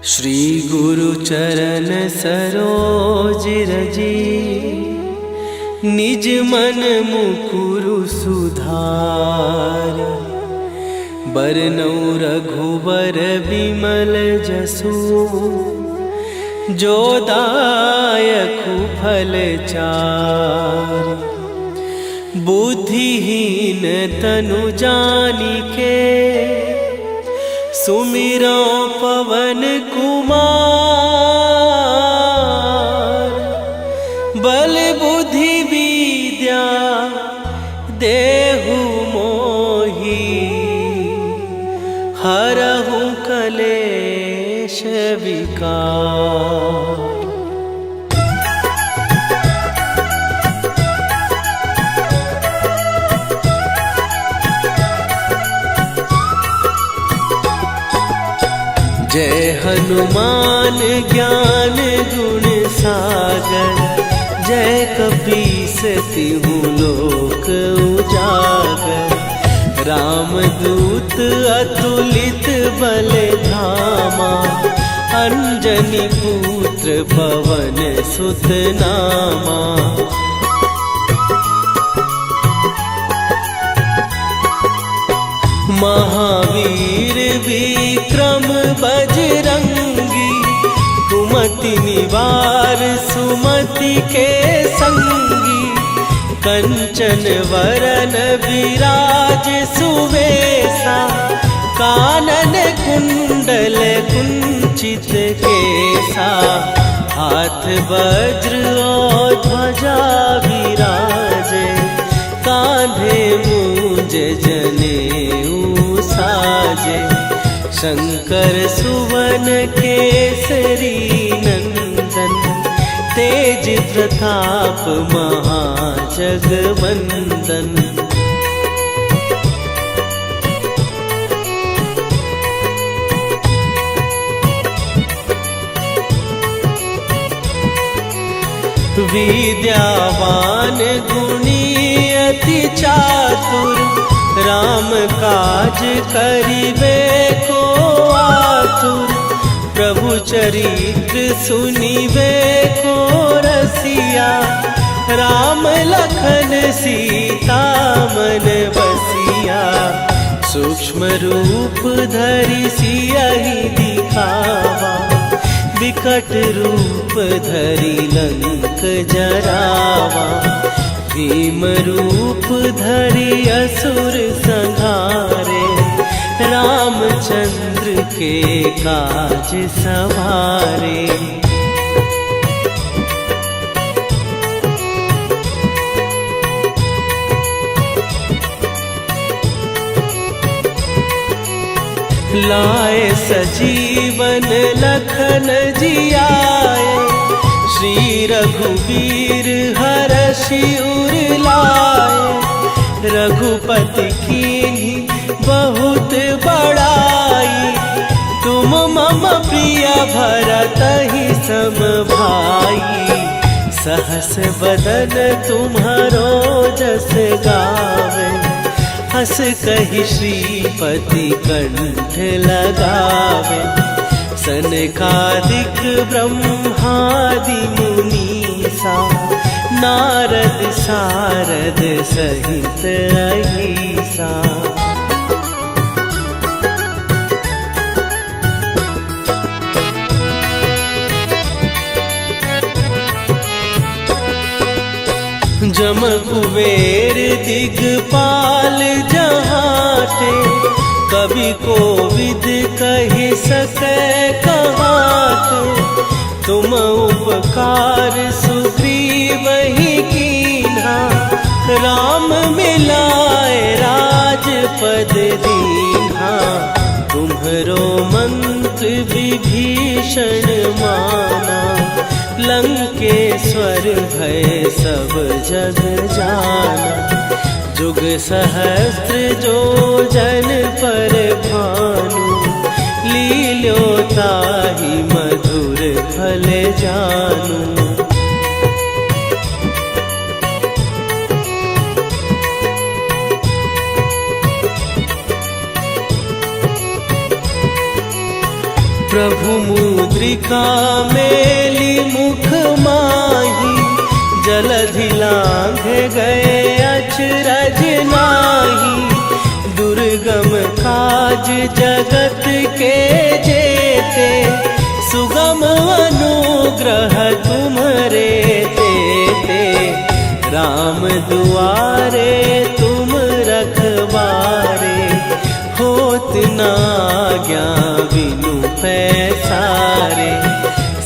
श्री गुरु चरण सरोज रजी, निज मन मुकुरु सुधार। बरनौ रघुबर बिमल जसु, जो दायकु फल चार। बुद्धिहीन तनु जानिके, सुमिरो पवन कुमार। बल बुद्धि विद्या देहु मोहि, हरहु कलेश विकार। जय हनुमान ज्ञान गुण सागर, जय कपीस तिहु लोक उजागर। रामदूत अतुलित बल धामा, अंजनी पुत्र पवन सुत नामा। महावीर विक्रम बजरंगी, कुमति निवार सुमति के संगी। कंचन वरन विराज सुवेशा, कानन कुंडल कुंचित केसा। हाथ वज्र और ध्वजा विराजे, कांधे मूंज जनेऊ साजे। शंकर सुवन केसरी नंदन, तेज प्रताप महाजगवंदन। विद्यावान गुणी अति चातुर, राम काज करिबे को आतुर। प्रभु चरित्र सुनिबे को रसिया, राम लखन सीता मन बसिया। सूक्ष्म रूप धरि सियहि दिखावा, विकट रूप धरि लंक जरावा। भीम रूप धरि असुर संहारे, रामचंद्र के काज सवारे। लाए सजीवन लखन जियाए, श्री रघुवीर हरषि उर लाए। रघुपति कीन्ही बहुत बड़ाई, तुम मम प्रिय भरतहि सम भाई। सहस बदन तुम्हारो जस गावे, हस कहि श्रीपति कंठ लगावे। सनकादिक ब्रह्मादि मुनीसा, नारद सारद सहित अहिसा। जम कुबेर दिगपाल जहाते, कवि कोविद कहि सकै कहाते। तुम उपकार सुग्रीवहि कीन्हा, राम मिलाए राजपद दीन्हा। तुम्हरो मंत्र विभीषण माना, लंकेश्वर भय सब जग जाना। जुग सहस्त्र जो जन पर भानु, लील्यो ताहि मधुर फल जानू। प्रभु मुद्रिका मेली मुख माही, जलधि लांघे गए अचरज नाही। दुर्गम काज जगत के जेते, सुगम अनुग्रह तुम्हरे तेते। राम दुआरे तुम रखवारे, होत न आज्ञा बिनु पैसारे।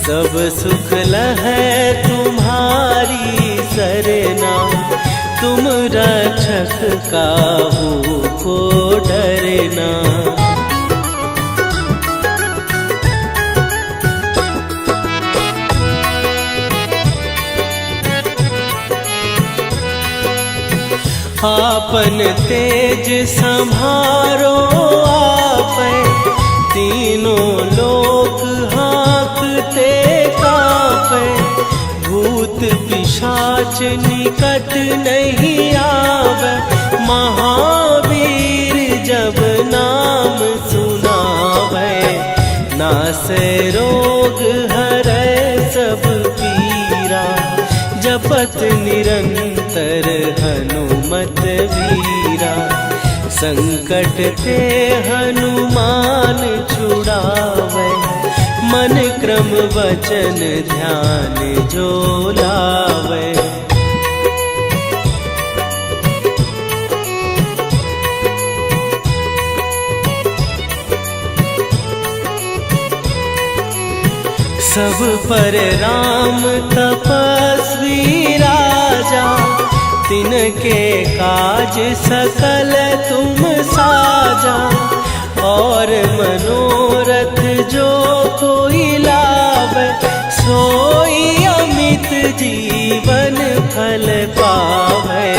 सब सुख लहै तुम्हारी सरना, तुम रक्षक काहू को डरना। आपन तेज संभारो आपै, तीनों लोक हाँकते कांपै। भूत पिशाच निकट नहीं आवे, महावीर जब नाम सुनावे। नासै रोग हरै सब पीरा, जपत निरंतर हनुमत वीरा। संकट ते हनुमान छुड़ावे, मन क्रम वचन ध्यान जो लावे। सब पर राम तपस्वी राजा, तिनके काज सकल तुम साजा। और मनोरथ जो कोई लावे, सोई अमित जीवन फल पावे।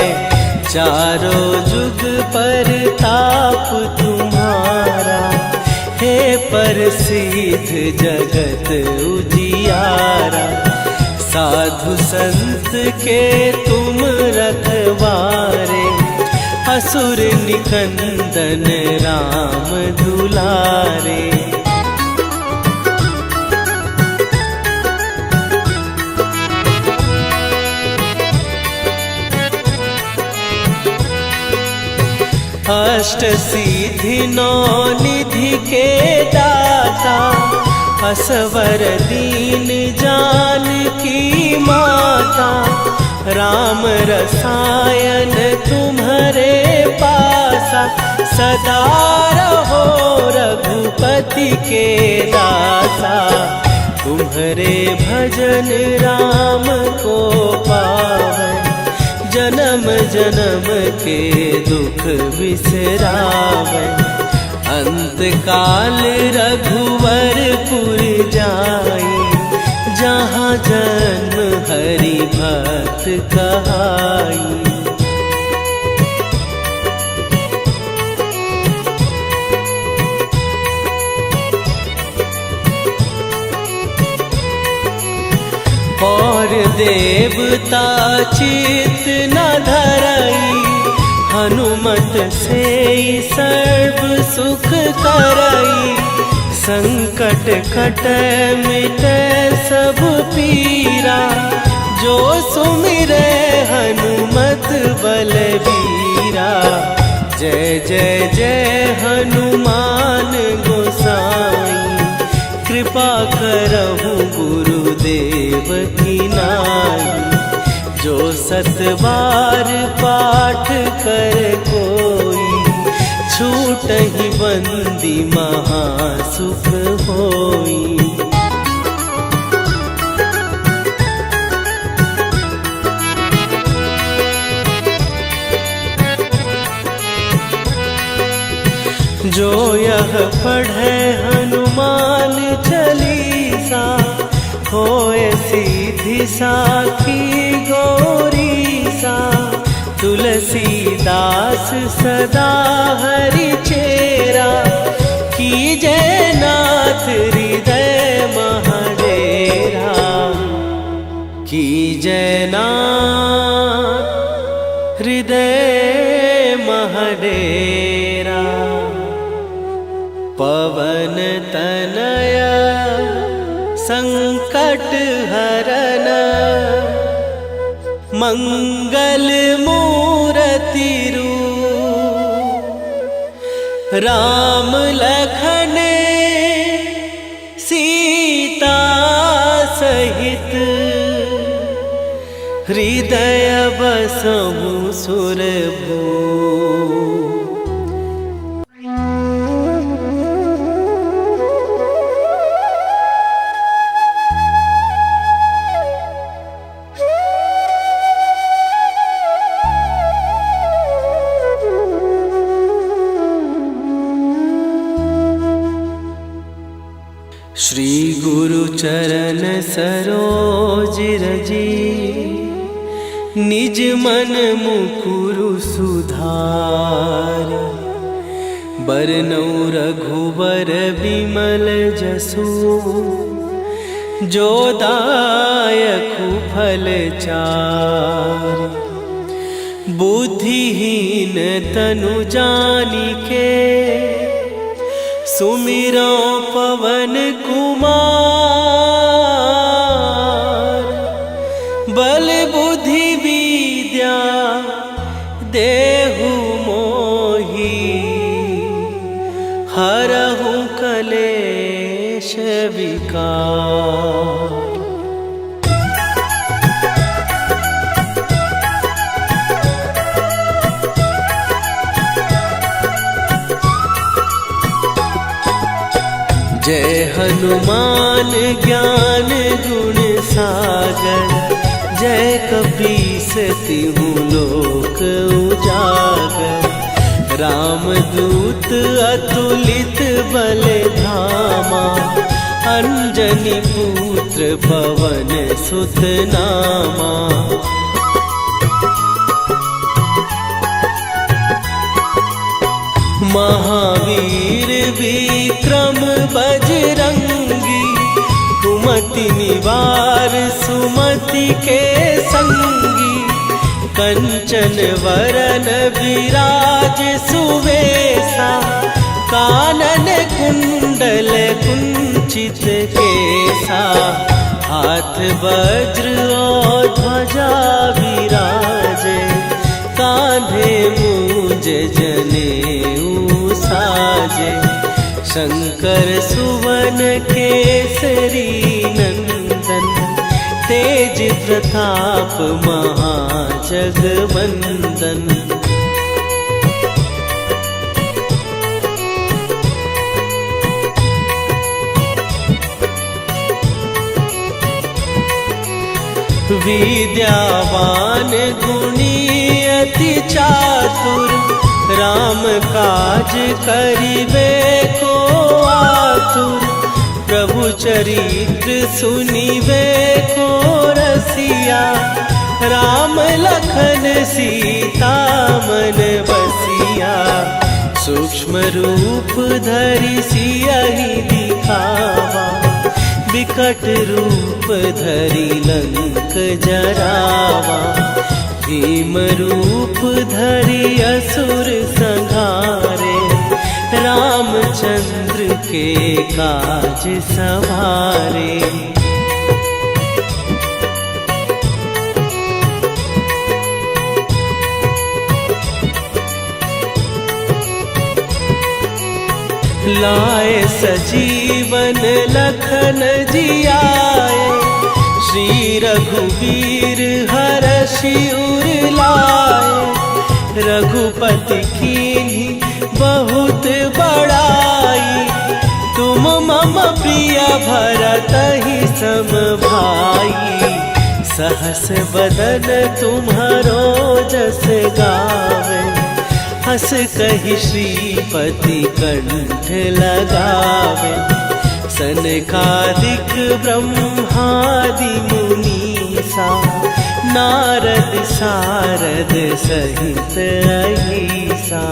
चारों जुग पर ताप तुम्हारा, हे प्रसिद्ध जगत उजियारा। साधु संत के तुम रखवारे, असुर निकंदन राम दुलारे। अष्ट सिद्धि नौ निधि के दाता, असवर दीन जानकी माता। राम रसायन तुम्हारे पासा, सदा रहो रघुपति के दासा। तुम्हारे भजन राम को पावै, जन्म जन्म के दुख बिसरावै। अंत काल रघुवरपुर जाई, जहाँ जन्म हरि भक्त कहाई। और देवता चित न धरई, हनुमत से सर्व सुख करई। संकट कटै मिटै सब पीरा, जो सुमिरै हनुमत बलबीरा। जय जय जय हनुमान गोसाई, कृपा करहु गुरुदेव की नाई। जो सत बार पाठ कर कोई, छूटहि बंदी महासुख होई। जो यह पढ़े हनुमान चालीसा, होए सीधी साखी गौरीसा। तुलसीदास सदा हरि चेरा, कीजै नाथ हृदय महडेरा। कीजै नाथ हृदय महडेरा। पवन तनया मंगल मूर्ति रूप, राम लखन सीता सहित, हृदय बसहु सुरभूप। श्री गुरु चरण सरोज रजी, निज मन मुकुरु सुधार। बरनउँ रघुबर बिमल जसु, जो दायकु फल चार। बुद्धिहीन तनु जानिके, सुमिरो पवन कुमार। बल बुद्धि विद्या देहु मोहि, हरहु कलेश विकार। जय हनुमान ज्ञान गुण सागर, जय कपीस तिहु लोक उजागर। रामदूत अतुलित बल धामा, अंजनी पुत्र पवन सुत नामा। महावीर विक्रम बजरंगी, कुमति निवार सुमति के संगी। कंचन वरन विराज सुवेशा, कानन कुंडल कुंचित केसा। हाथ वज्र और ध्वजा विराजे, कांधे मूंज जनेऊ साजे। शंकर सुवन केसरी नंदन, तेज प्रताप महाजगवंदन। विद्यावान गुणी अति चातुर, राम काज करिबे को आतुर। प्रभु चरित्र सुनिबे को रसिया, राम लखन सीता मन बसिया। सूक्ष्म रूप धरि सियहि दिखावा, विकट रूप धरि लंक जरावा। भीम रूप धरि असुर संहारे, रामचंद्र के काज सवारे। लाए सजीवन लखन जियाए, श्री रघुवीर हरषि उर लाए। रघुपति कीन्ही बहुत बड़ाई, तुम मम प्रिय भरतहि सम भाई। सहस बदन तुम्हारो जस गावे, हस कहि श्रीपति कंठ लगावे। सनकादिक ब्रह्मादि मुनीसा, नारद सारद सहित अहिसा।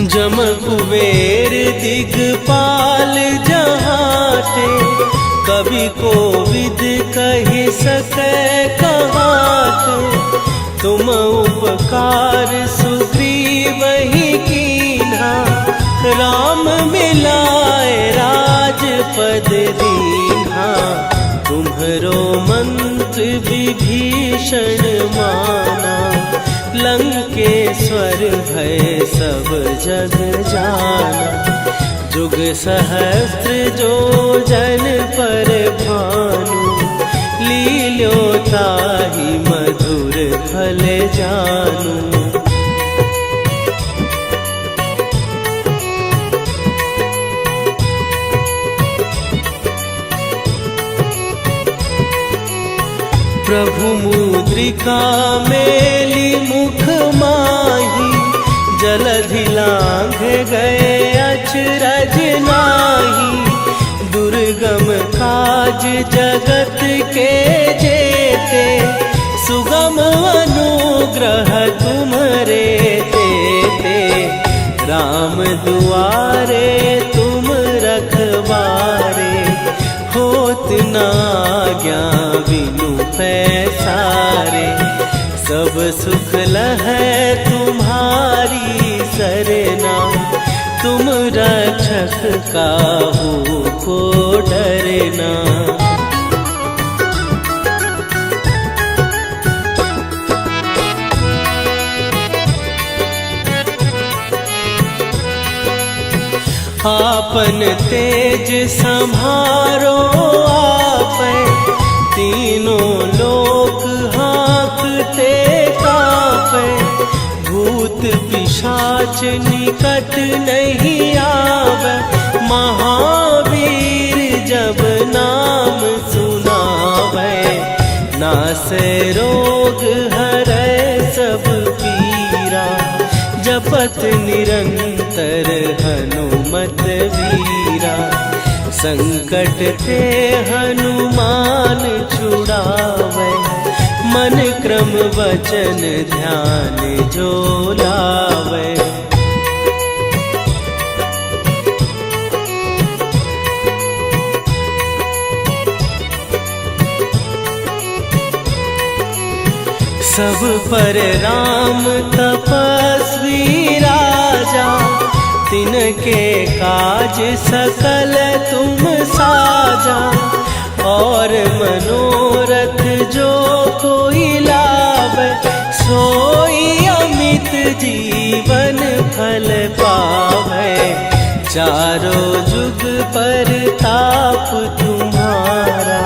जम कुबेर दिगपाल जहाते, कवि कोविद कहि सकै कहाते। तुम उपकार सुग्रीवहि कीन्हा, राम मिलाए राजपद दीन्हा, तुम्हरो मंत्र विभीषण माना। लंकेश्वर भय सब जग जाना, जुग सहस्त्र जो जन पर भानु। लील्यो ताहि मधुर फल जानू। प्रभु मुद्रिका मेली मुख माही, जलधि लांघ गए अचरज नाही। दुर्गम काज जगत के जेते, सुगम अनुग्रह तुम्हरे तेते। राम दुआरे तुम रखवारे, होत न आज्ञा बिनु पैसारे। सब सुख लहै तुम्हारी सरना, तुम रक्षक काहू को डरना। आपन तेज संभारो आपै, तीनों लोक हाँकते कापै। भूत पिशाच निकट नहीं आवे, महावीर जब नाम सुनावे। नासै रोग हरै सब पीरा, जपत निरंतर हनुमत वीरा। संकट ते हनुमान छुड़ावे, मन क्रम वचन ध्यान जो लावे। सब पर राम तपस्वी राजा, तिनके काज सकल तुम साजा। और मनोरथ जो कोई लावे, सोई अमित जीवन फल पावे। चारों जुग पर ताप तुम्हारा,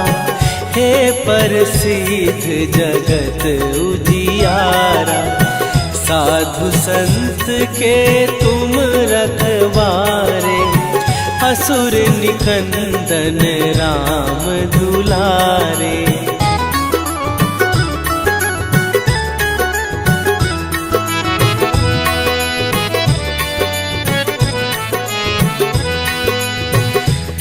हे प्रसिद्ध जगत उजियारा। साधु संत के तुम रखवारे, असुर निकंदन राम दुलारे।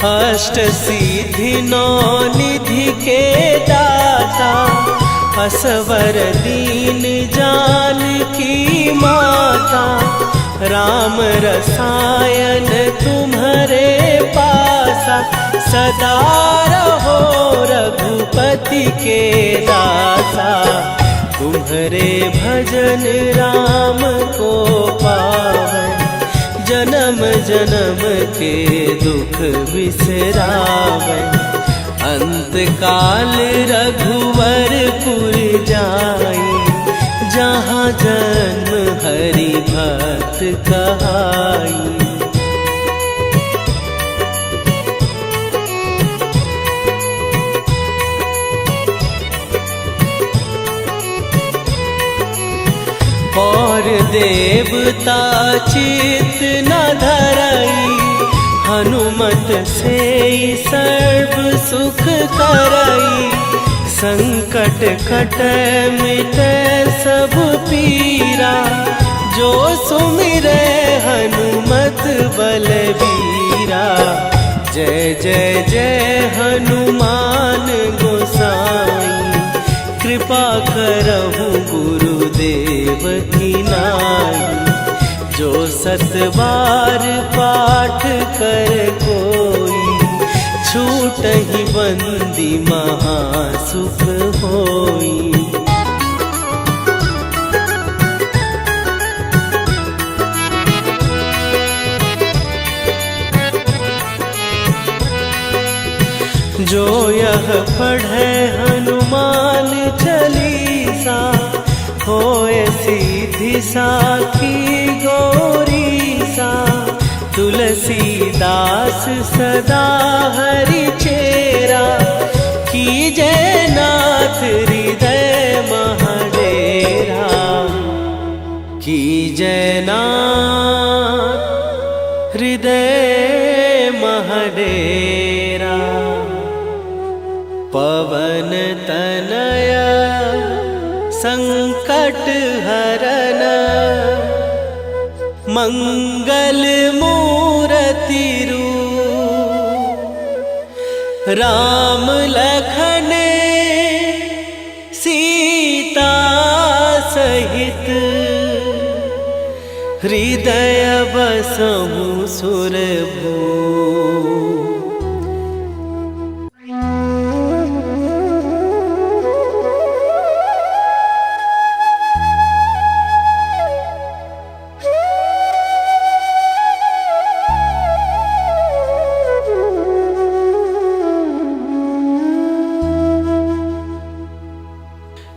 अष्ट सिद्धि नौ निधि के दाता, असवर दीन जानकी माता। राम रसायन तुम्हारे पासा, सदा रहो रघुपति के दासा। तुम्हारे भजन राम को पावे, जन्म जन्म के दुख बिसरावे। अंत काल रघुवरपुर जाई, जहाँ जन्म हरि भक्त कहाई। और देवता चित न धरई, हनुमत से सर्व सुख करई। संकट कटै मिटै सब पीरा, जो सुमिरै हनुमत बलबीरा। जय जय जय हनुमान गोसाई, कृपा करहु गुरुदेव की नाई। जो सत बार पाठ कर कोई, छूटहि बंदी महासुख होई। जो यह पढ़े हनुमान चालीसा, होए सीधी साखी गौरी सा। तुलसीदास सदा हरि चेरा, कीजय नाथ हृदय महडेरा। कीजय नाथ हृदय महडेरा। पवन तनय संकट हरन, मंगल मूरति रूप। राम लखन सीता सहित, हृदय बसहु सुरभूप।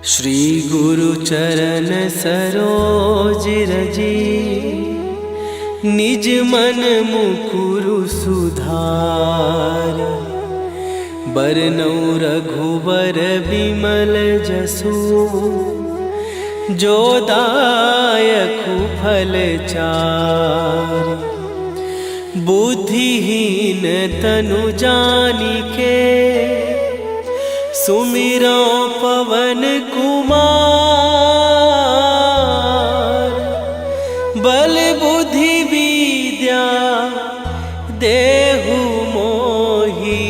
श्री गुरु चरण सरोज रजी, निज मन मुकुरु सुधार। बरनउँ रघुबर बिमल जसु, जो दायकु फल चार। बुद्धिहीन तनु जानिके, सुमिरो पवन कुमार। बल बुद्धि विद्या देहु मोहि,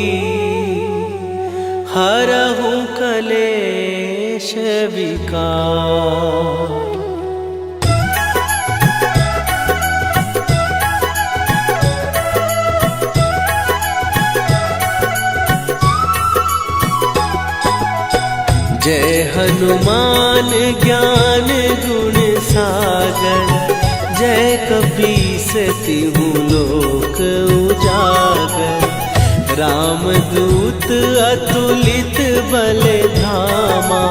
हरहु कलेश विकार। जय हनुमान ज्ञान गुण सागर, जय कपीस तिहु लोक उजागर। रामदूत अतुलित बल धामा,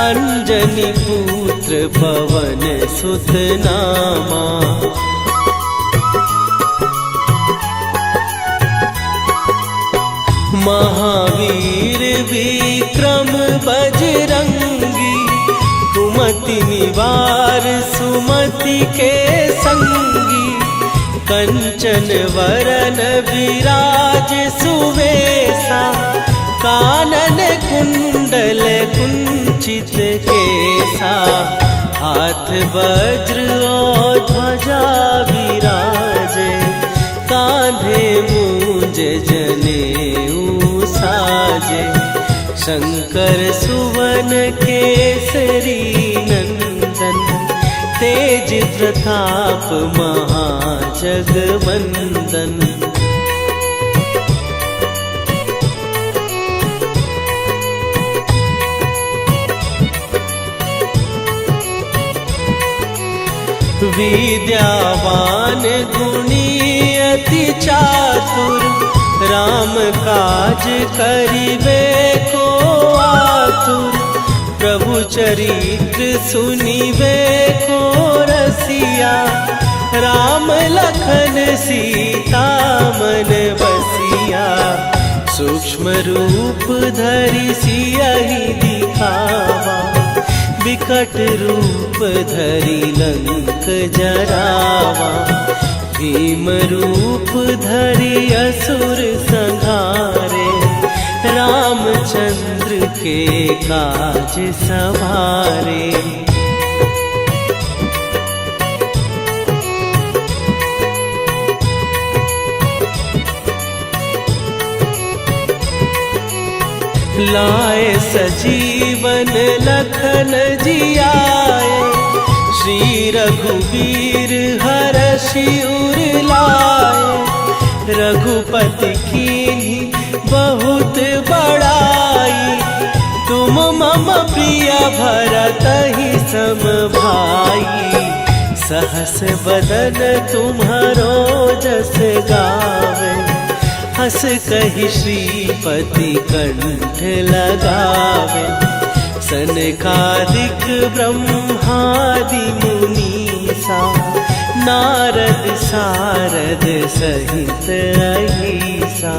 अंजनी पुत्र पवन सुत नामा। महावीर विक्रम बजरंगी, कुमति निवार सुमति के संगी। कंचन वरन विराज सुवेशा, कानन कुंडल कुंचित केसा। हाथ वज्र और ध्वजा विराजे, कांधे मूंज जनेऊ साजे। शंकर सुवन केसरी नंदन, तेज प्रताप महाजगवंदन। विद्यावान गुणी अति चातुर, राम काज करिबे को आतुर। प्रभु चरित्र सुनिबे को रसिया, राम लखन सीता मन बसिया। सूक्ष्म रूप धरि सियहि दिखावा, विकट रूप धरि लंक जरावा। भीम रूप धरि असुर संहारे, रामचंद्र के काज सवारे। लाए सजीवन लखन जियाए, श्री रघुवीर हरषि उर लाए। रघुपति कीन्ही बहुत बड़ाई, तुम मम प्रिय भरतहि सम भाई। सहस बदन तुम्हारो जस गावे, हस कहि श्रीपति कंठ लगावे, सनकादिक ब्रह्मादि मुनीसा, नारद सारद सहित अहिसा।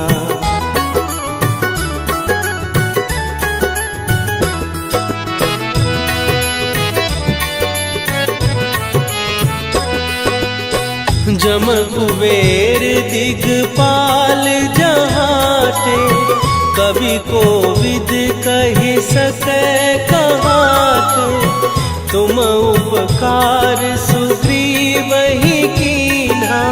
जम कुबेर दिगपाल जहाते, कवि कोविद कहि सकै कहाते। तुम उपकार सुग्रीवहि कीन्हा,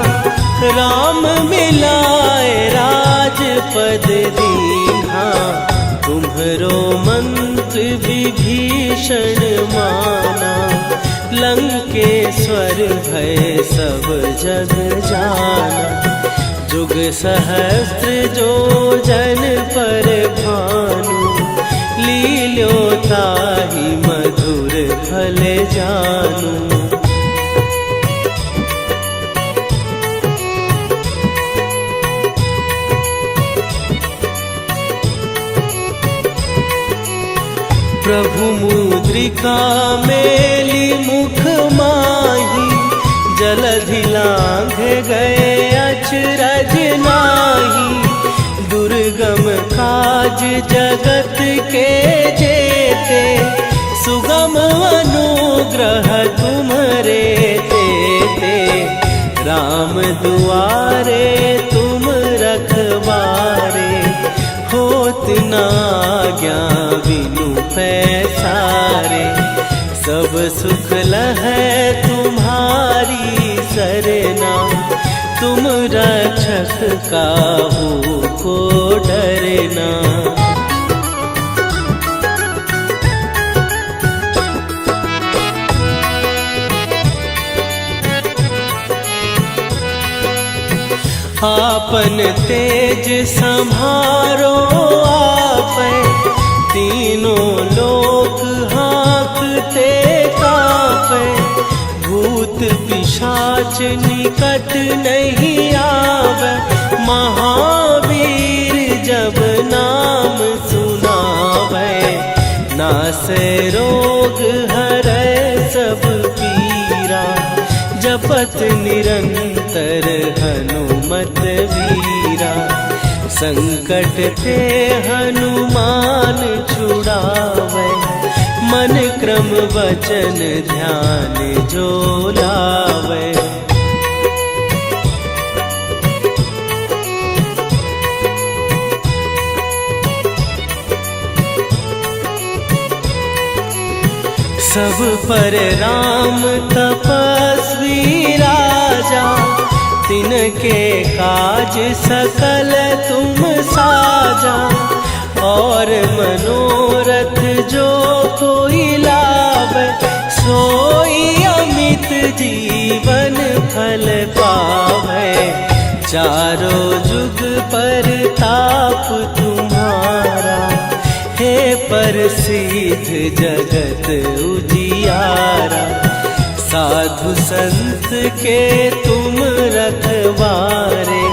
राम मिलाए राजपद दीन्हा। तुम्हरो मंत्र विभीषण माना, लंकेश्वर भय सब जग जाना। जुग सहस्त्र जो जन पर भानु, लील्यो ताहि मधुर फल जानू। प्रभु मुद्रिका मेली मुख माही, जलधि लांघ गए अचरज नाही। दुर्गम काज जगत के जेते, सुगम अनुग्रह तुम्हरे तेते। राम दुआरे तुम रखवारे, होत न आज्ञा बिनु पैसारे। सब सुख लहै तुम्हारी सरना, तुम रक्षक काहू को डरना। आपन तेज सम्हारो आपै, तीनों लोक हाँकते कापै। भूत पिशाच निकट नहीं आवे, महावीर जब नाम सुनावे। नासै रोग हरै सब पीरा, जपत निरंतर हनुमत वीरा। संकट ते हनुमान छुड़ावे, मन क्रम वचन ध्यान जो लावे। सब पर राम तपस्वी राजा, तिनके काज सकल तुम साजा। और मनोरथ जो कोई लावे, सोई अमित जीवन फल पावे। चारों जुग पर ताप तुम्हारा, हे प्रसिद्ध जगत उजियारा। साधु संत के तुम रखवारे,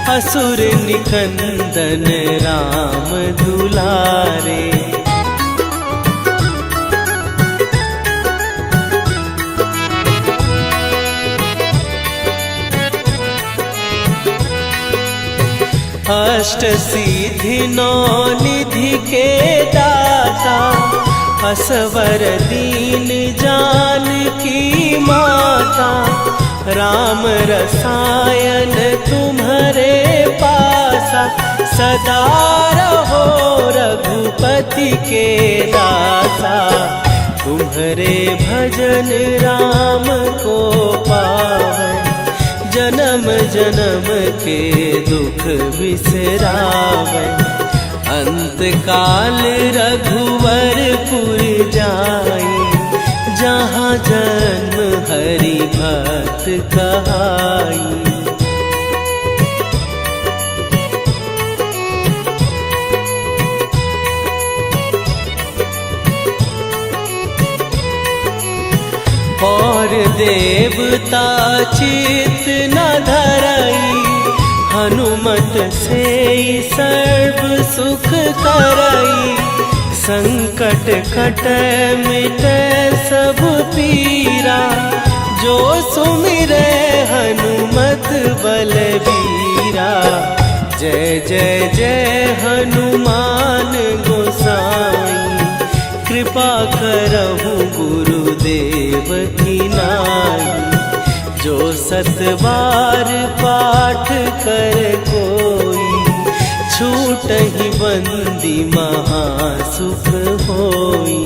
असुर निकंदन राम दुलारे। अष्ट सिद्धि नौ निधि के दाता, असवर दीन जानकी माता। राम रसायन तुम्हारे पासा, सदा रहो रघुपति के दासा। तुम्हारे भजन राम को पावे, जन्म जन्म के दुख बिसरावे। अंत काल रघुवरपुर जाई, जहाँ जन्म हरि भक्त कहाई। और देवता चित न धरई, हनुमत हनुमत से सर्व सुख करई, संकट कटै मिटै सब पीरा। जो सुमिरै हनुमत बलबीरा, जय जय जय हनुमान गोसाई। कृपा करहु गुरुदेव की नाई, जो सत बार पाठ कर कोई, छूटहि बंदी महासुख होई।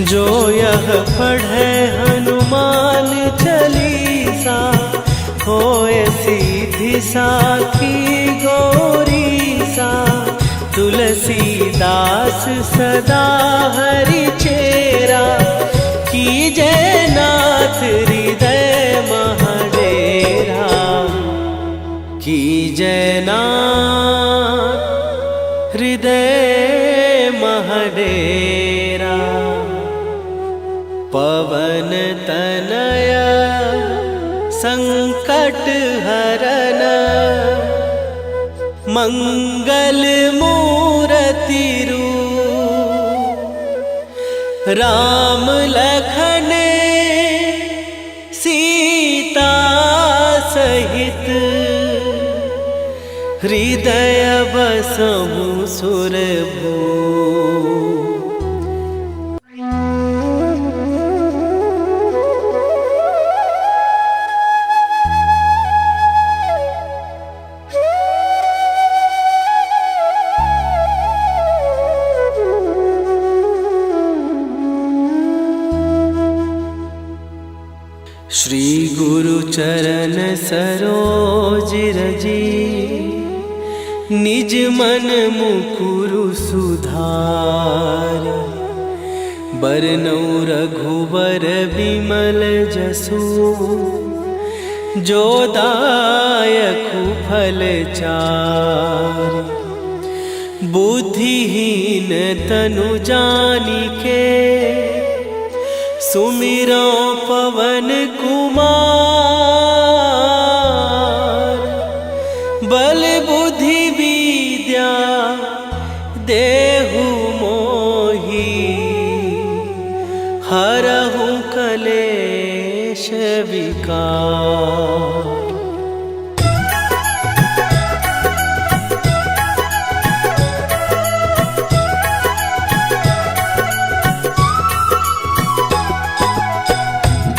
जो यह पढ़े हनुमान चालीसा, होय सीधी साखी गौरीसा। तुलसीदास सदा हरि चेरा, कीजय नाथ हृदय महडेरा। कीजय नाथ हृदय महडेरा। पवन तनया संकट हरन, मंगल मूर्ति रूप। राम लखन सीता सहित, हृदय बसहु सुरभूप। श्री गुरु चरण सरोज रजी, निज मन मुकुरु सुधार। बरनौ रघुबर बिमल जसु, जो दायकु फल चार। बुद्धिहीन तनु जानिके, सुमिरो पवन कुमार। बल बुद्धि विद्या देहु मोहि, हरहु कलेश विकार।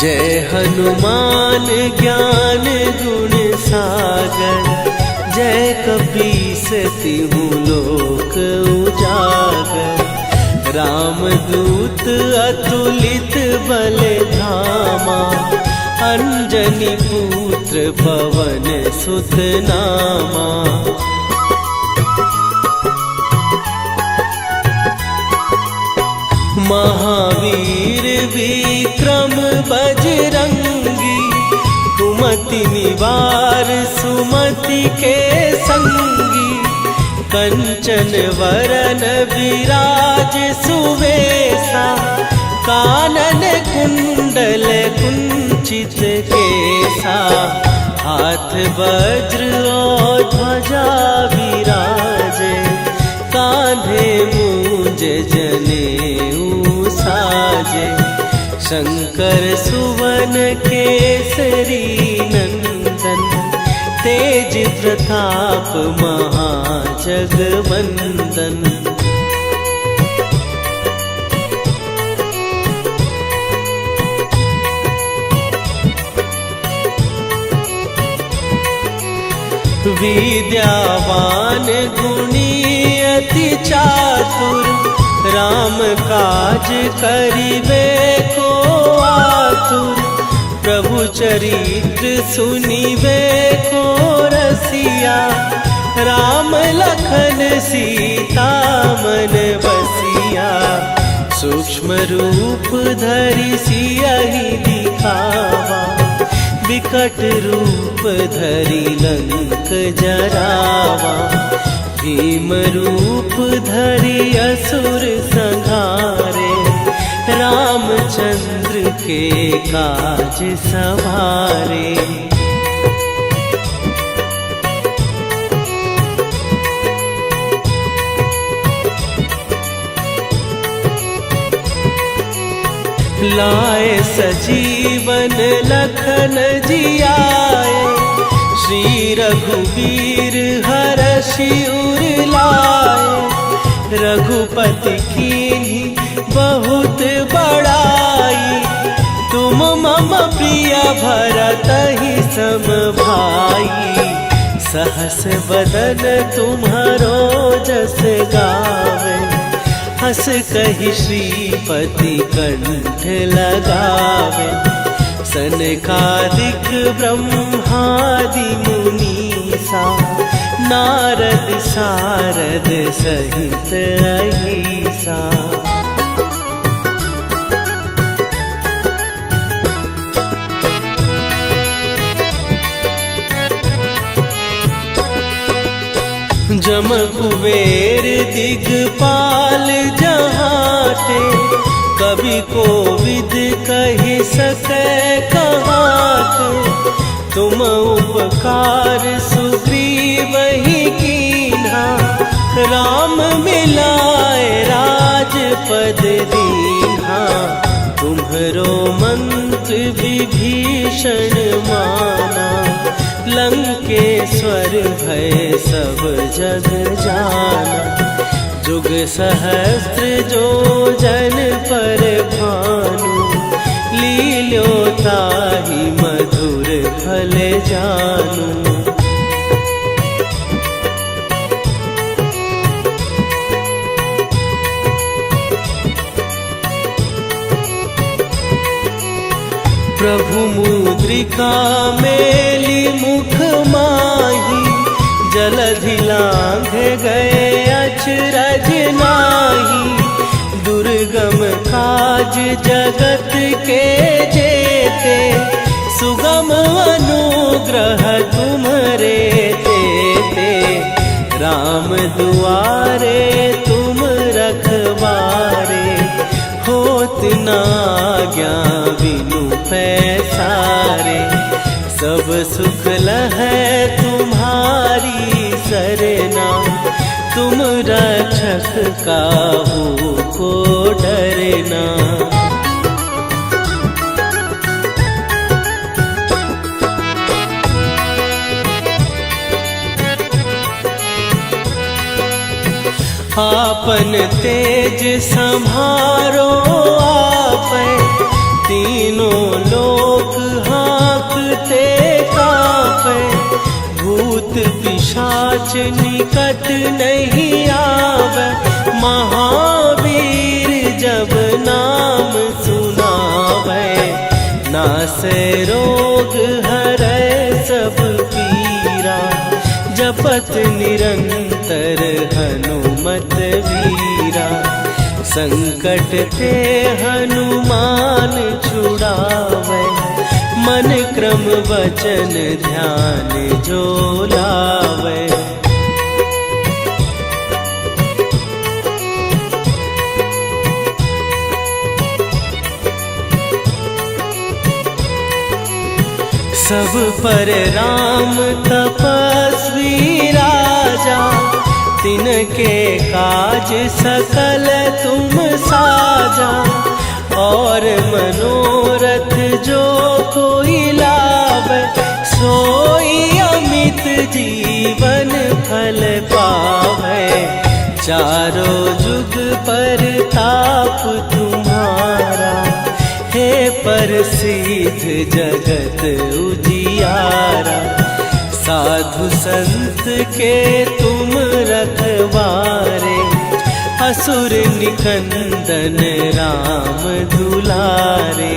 जय हनुमान ज्ञान गुण सागर, जय कपीस तिहु लोक उजागर। रामदूत अतुलित बल धामा, अंजनी पुत्र पवन सुत नामा। महावीर विक्रम बजरंगी, कुमति निवार सुमति के संगी। कंचन वरन विराज सुवेशा, कानन कुंडल कुंचित केसा। हाथ वज्र और ध्वजा विराजे, कांधे मूंज जनेऊ साजे। शंकर सुवन केसरी नंदन, तेज प्रताप महाजगवंदन। विद्यावान गुणी अति चातुर, राम काज करिबे को आतुर। प्रभु चरित्र सुनिबे को रसिया, राम लखन सीता मन बसिया। सूक्ष्म रूप धरि सियहि दिखावा, विकट रूप धरि लंक जरावा। भीम रूप धरि असुर संहारे, रामचंद्र के काज सवारे। लाए सजीवन लखन जियाए, श्री रघुवीर हरषि उर लाए। रघुपति कीन्ही बहुत बड़ाई, तुम मम प्रिय भरतहि सम भाई। सहस बदन तुम्हारो जस गावे, हस कहि श्रीपति कंठ लगावे। सनकादिक ब्रह्मादि मुनीसा, नारद सारद सहित अहिसा। जम कुबेर दिगपाल जहाते, कवि कोविद कहि सकै कहाते। तुम उपकार सुग्रीवहि कीन्हा, राम मिलाए राजपद दीन्हा। तुम्हरो मंत्र विभीषण माना, लंकेश्वर भय सब जग जाना। जुग सहस्त्र जो जन पर भानु, लील्यो ताहि मधुर फल जानू। प्रभु मुद्रिका मेली मुख माही, जलधि लांघ गए अचरज नाही। दुर्गम काज जगत के जेते, सुगम अनुग्रह तुम्हरे तेते। राम दुआरे तुम रखवारे, होत न आज्ञा बिनु पैसारे। सब सुख लहै तुम्हारी सरना, तुम रक्षक काहू को डरना। आपन तेज संभारो आपै, तीनों लोक हाँकते कांपै। भूत पिशाच निकट नहीं आवे, महावीर जब नाम सुनावे। नासै रोग हरै सब पीरा, जपत निरंतर हनुमत वीरा। संकट ते हनुमान छुड़ावे, मन क्रम वचन ध्यान जो लावे। सब पर राम तपस्वी राजा, तिनके काज सकल तुम साजा। और मनोरथ जो कोई लावे, सोई अमित जीवन फल पावे। चारों जुग पर ताप तुम्हारा, हे प्रसिद्ध जगत उजियारा। साधु संत के तुम रखवारे, असुर निकंदन राम दुलारे।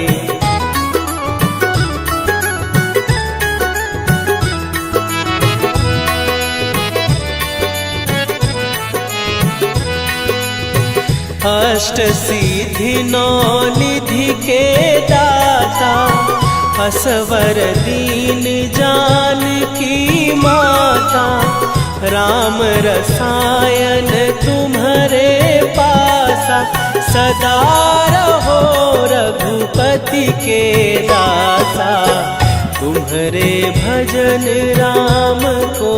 अष्ट सिद्धि नौ निधि के दाता, असवर दीन जानकी माता, राम रसायन तुम्हारे पासा, सदा रहो रघुपति के दासा। तुम्हारे भजन राम को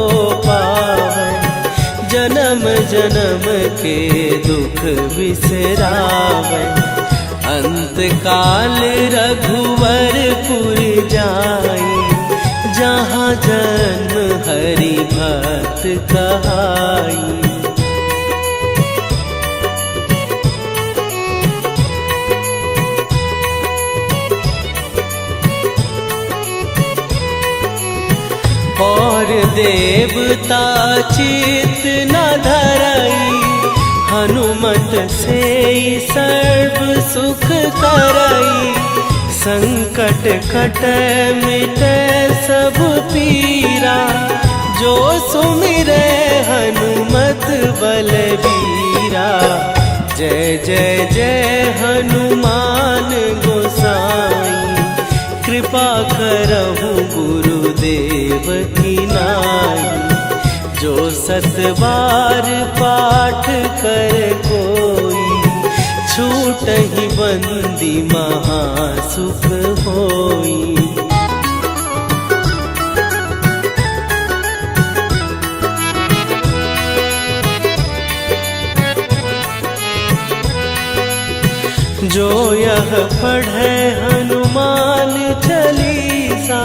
पावन, जन्म जन्म के दुख बिसरावन। अंत काल रघुवरपुर जाई, जहाँ जन्म हरि भक्त कहाई। और देवता चित न धरई, हनुमत से सर्व सुख करई। संकट कटे मिटे सब पीरा, जो सुमिरे हनुमत बलबीरा। जय जय जय हनुमान गोसाई, कृपा करहु गुरुदेव की नाई। जो सत बार पाठ कर कोई, छूटहि बंदी महासुख होई। जो यह पढ़े हनुमान चालीसा,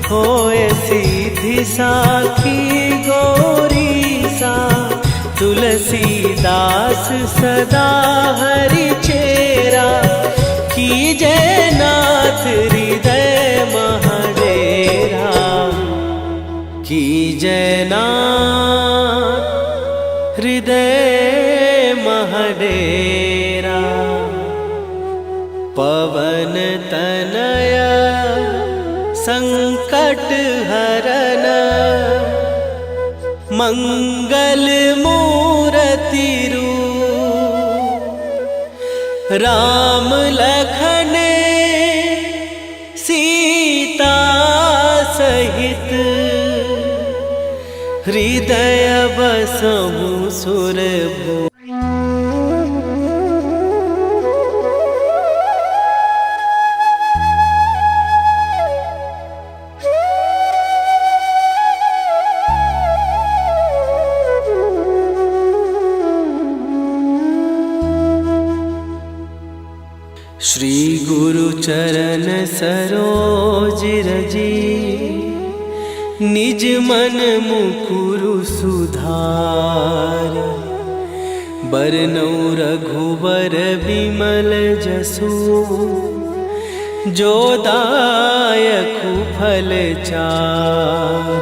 होए सीधी साखी गौरीसा। तुलसीदास सदा हरि चेरा, कीजे नाथ हृदय महडेरा। कीजे नाथ हृदय महडेरा। पवन तनया संकट हरन, मंगल मूर्ति रूप। राम लखन सीता सहित, हृदय बसहु सुरभूप। श्री गुरु चरण सरोज रजी, निज मन मुकुरु सुधार। बरनौ रघुबर बिमल जसु, जो दायकु फल चार।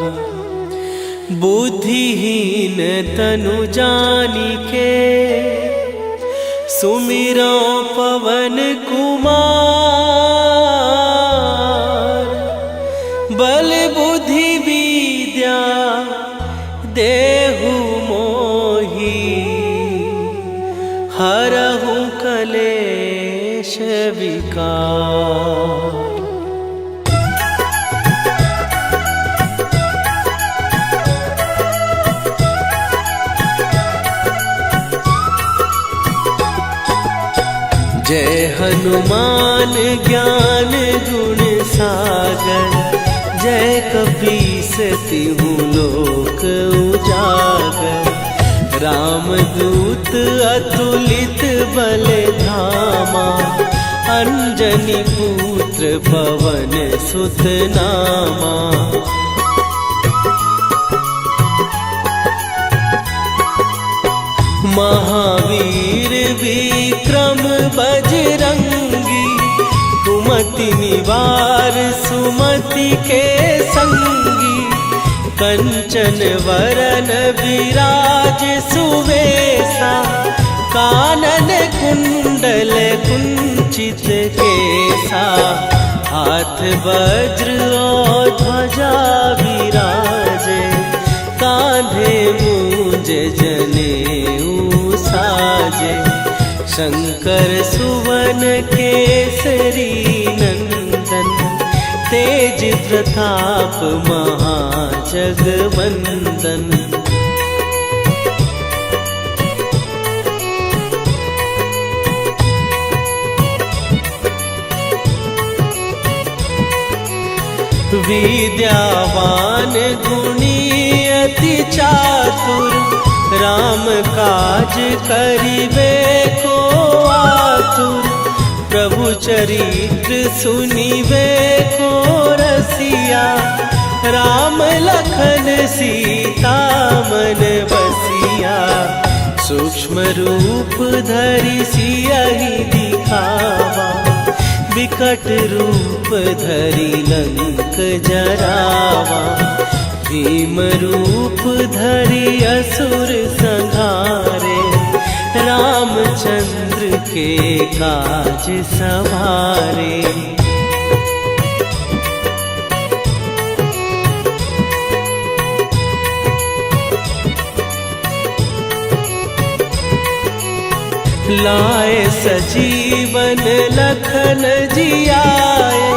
बुद्धिहीन तनु जानिके, सुमिरो पवन कुमार। बल बुद्धि विद्या देहु मोहि, हरहु कलेश विकार। जय हनुमान ज्ञान गुण सागर, जय कपीस तिहु लोक उजागर। रामदूत अतुलित बल धामा, अंजनी पुत्र पवन सुत नामा। महावीर विक्रम बजरंगी, कुमति निवार सुमति के संगी। कंचन वरन विराज सुवेशा, कानन कुंडल कुंचित केसा। हाथ वज्र और ध्वजा विराजे, कांधे मूंज जनेऊ साजे। शंकर सुवन केसरी नंदन, तेज प्रताप महाजगवंदन। विद्यावान गुणी अति चातुर, राम काज करिबे को आतुर। प्रभु चरित्र सुनिबे को रसिया, राम लखन सीता मन बसिया। सूक्ष्म रूप धरि सियहि दिखावा, विकट रूप धरि लंक जरावा। भीम रूप धरि असुर संहारे, रामचंद्र के काज सवारे। लाए सजीवन लखन जियाए,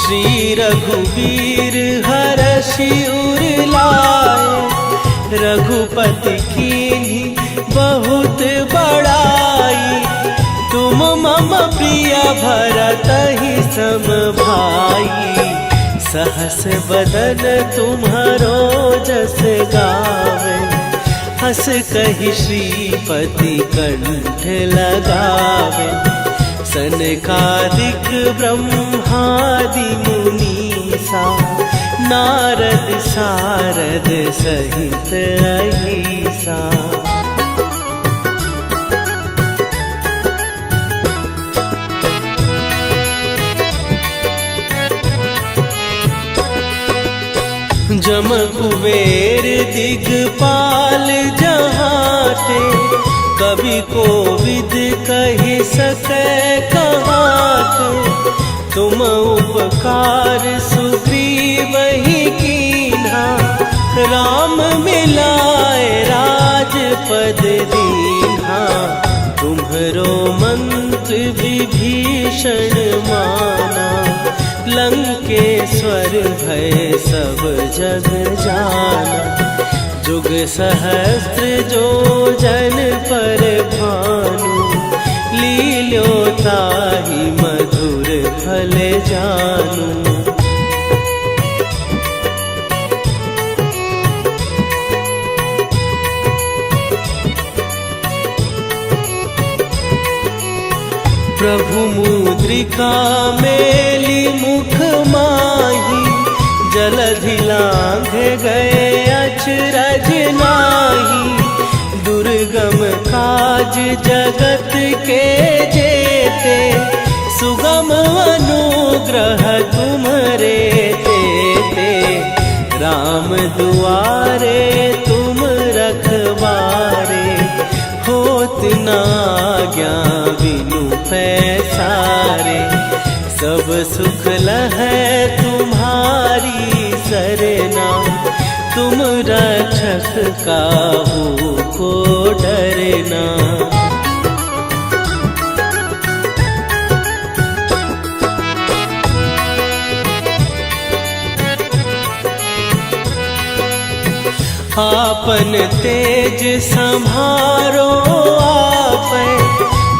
श्री रघुवीर हरषि उर लाए। रघुपति कीन्ही बहुत बड़ाई, तुम मम प्रिय भरतहि सम भाई। सहस बदन तुम्हारो जस गावे, हस कहि श्रीपति कंठ लगावे। सनकादिक ब्रह्मादि मुनीसा, नारद सारद सहित अहिसा। जम कुबेर दिगपाल जहाते, कवि कोविद कहि सकै कहाते। तुम उपकार सुग्रीवहि कीन्हा, राम मिलाए राजपद दीन्हा। तुम्हरो मंत्र विभीषण माना, लंकेश्वर भय सब जग जाना। जुग सहस्त्र जो जन पर भानु, लील्यो ताहि मधुर फल जानू। प्रभु मुद्रिका मेली मुख माही, जलधि लांघ गए अचरज नाही। दुर्गम काज जगत के जेते, सुगम अनुग्रह तुम्हरे तेते। राम दुआरे तुम रखवारे, होत न आज्ञा बिनु पैसारे। सब सुख लहै तुम्हारी सरना, तुम रक्षक काहू को डरना। आपन तेज संभारो आपै,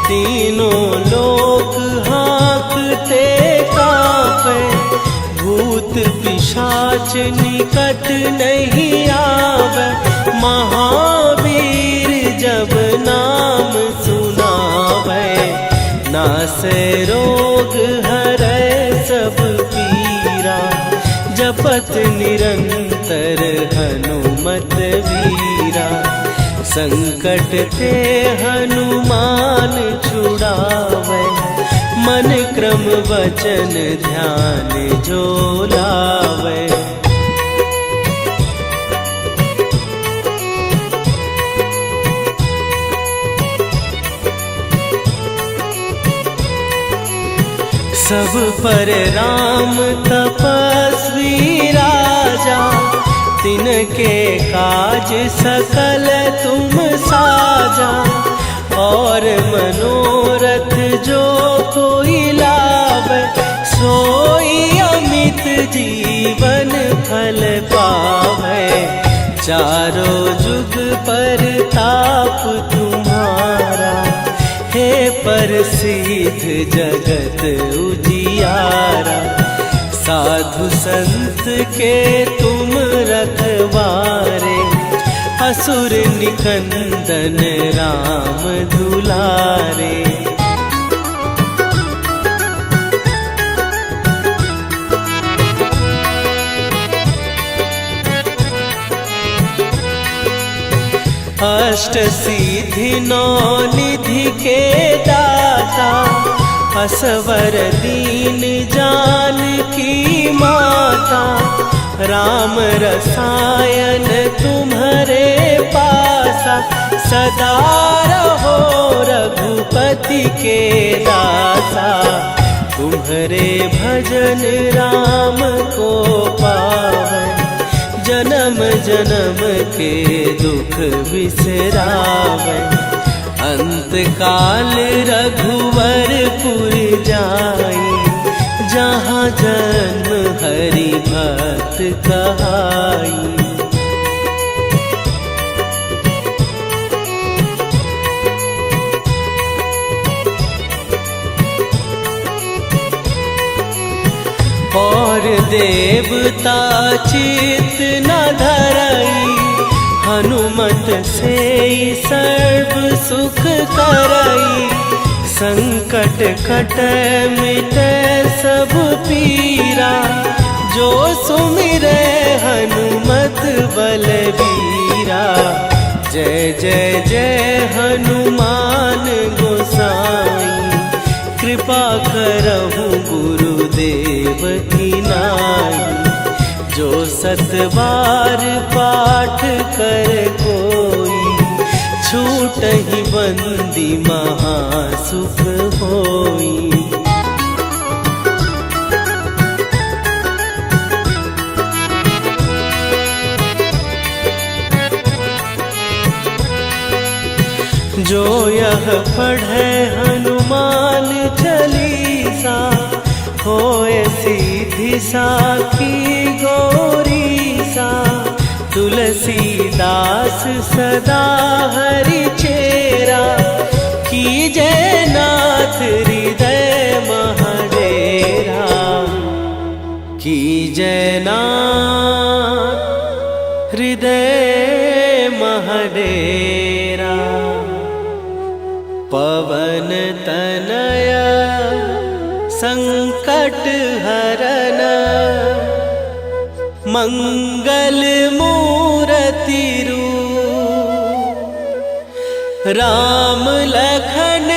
तीनों लोक हाँकते कापै। भूत पिशाच निकट नहीं आवे, महावीर जब नाम सुनावे। नासै रोग हरै सब पीरा, जपत निरंतर हनुमत वीरा। संकट ते हनुमान छुड़ावे, मन क्रम वचन ध्यान जो लावे। सब पर राम तपस्वी राजा, तिनके काज सकल तुम साजा। और मनोरथ जो कोई लावे, सोई अमित जीवन फल पावे। चारों जुग पर ताप तुम्हारा, हे प्रसिद्ध जगत उजियारा। साधु संत के तुम रखवारे, असुर निकंदन राम दुलारे। अष्ट सिद्धि नौ निधि के दाता, असवर दीन जानकी माता। राम रसायन तुम्हारे पासा, सदा रहो रघुपति के दासा। तुम्हारे भजन राम को पावे, जन्म जन्म के दुख बिसरावे। अंत काल रघुवरपुर जाई, जहाँ जन्म हरि भक्त कहाई। और देवता चित न धरई, हनुमत से सर्व सुख करई। संकट कट मिटे सब पीरा, जो सुमिरे हनुमत बलबीरा। जय जय जय हनुमान गोसाई, कृपा करहु गुरुदेव की नाई। जो सत बार पाठ कर कोई, छूटहि बंदी महासुख होई। जो यह पढ़े हनुमान चालीसा, होए सीधी साखी गौरीसा। तुलसीदास सदा हरि चेरा, कीजय नाथ हृदय महडेरा। कीजय नाथ हृदय महडेरा। पवन तनया संकट हरन, मंगल मूर्ति रूप। राम लखन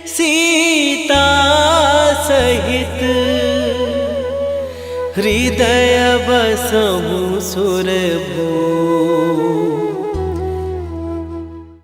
सीता सहित, हृदय बसहु सुरभूप।